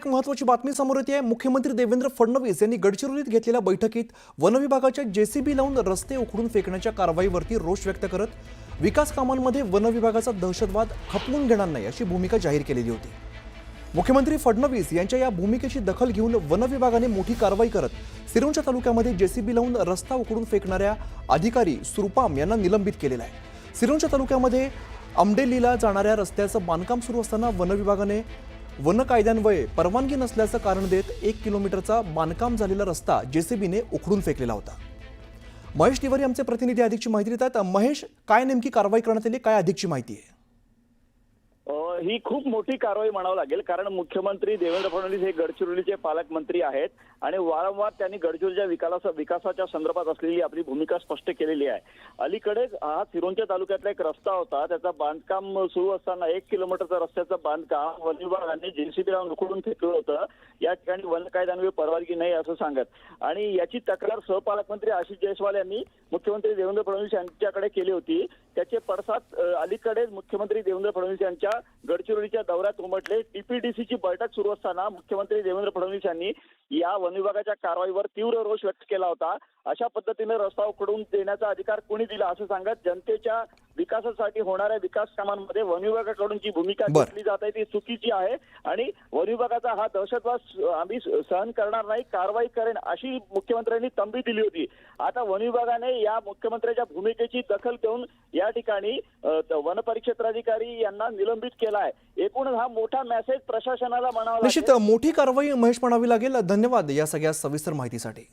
एक महत्त्वाची बातमी समोर येते आहे। मुख्यमंत्री देवेंद्र फडणवीस यांनी गडचिरोलीत घेतलेल्या बैठकीत वन विभागाच्या जेसीबी लावून रस्ते उखडून फेकण्याच्या कारवाईवरती रोष व्यक्त करत विकास कामांमध्ये वन विभागाचा दहशतवाद खपवून घेणार नाही अशी भूमिका जाहीर केलेली होती। मुख्यमंत्री फडणवीस यांच्या या भूमिकेची दखल घेऊन वन विभागाने मोठी कारवाई करत सिरोंचा तालुक्यामध्ये जेसीबी लावून रस्ता उखडून फेकणाऱ्या अधिकारी सुरपाम यांना निलंबित केलेला आहे। सिरोंचा तालुक्यामध्ये आमडेलीला जाणाऱ्या रस्त्याचं बांधकाम सुरू असताना वन विभागाने वन कायद्यान्वये परवानगी नसल्याचं कारण देत 1 किलोमीटरचा बांधकाम झालेला रस्ता जेसीबीने उखडून फेकलेला होता। महेश तिवारी आमचे प्रतिनिधी अधिकची माहिती देतात। महेश, काय नेमकी कारवाई करण्यात आली, काय अधिकची माहिती आहे? ही खूप मोठी कारवाई म्हणावं लागेल, कारण मुख्यमंत्री देवेंद्र फडणवीस हे गडचिरोलीचे पालकमंत्री आहेत आणि वारंवार त्यांनी गडचिरोलीच्या विकासाच्या संदर्भात असलेली आपली भूमिका स्पष्ट केलेली आहे। अलीकडेच हा सिरोंचा तालुक्यातला एक रस्ता होता, त्याचा बांधकाम सुरू असताना 1 किलोमीटरचा रस्त्याचं बांधकाम वन विभागाने जेसीबी लावून उखडून फेकलं होतं। या ठिकाणी वन कायद्यान्वये परवानगी नाही असं सांगत आणि याची तक्रार सहपालकमंत्री आशिष जयस्वाल यांनी मुख्यमंत्री देवेंद्र फडणवीस यांच्याकडे केली होती। त्याचे पडसाद अलीकडेच मुख्यमंत्री देवेंद्र फडणवीस यांच्या गडचिरोलीच्या दौऱ्यात उमटले। टीपीडीसीची बैठक सुरू असताना मुख्यमंत्री देवेंद्र फडणवीस यांनी या वन विभागाच्या कारवाईवर तीव्र रोष व्यक्त केला होता। अशा पद्धतीने रस्ता उखडून देण्याचा अधिकार कोणी दिला असं सांगत जनतेच्या विकासासाठी होणाऱ्या विकास कामांमध्ये वन विभागाकडून जी भूमिका घेतली जात आहे ती चुकीची आहे आणि वन विभागाचा हा दहशतवाद आम्ही सहन करणार नाही, कारवाई करेन अशी मुख्यमंत्र्यांनी तंबी दिली होती। आता वन विभागाने या मुख्यमंत्र्यांच्या भूमिकेची दखल घेऊन या ठिकाणी वन परिक्षेत्राधिकारी यांना निलंबित केला आहे। एकूणच हा मोठा मेसेज प्रशासनाला म्हणावा लागेल। निश्चित मोठी कारवाई महेश म्हणावी लागेल। धन्यवाद या सगळ्या सविस्तर माहितीसाठी।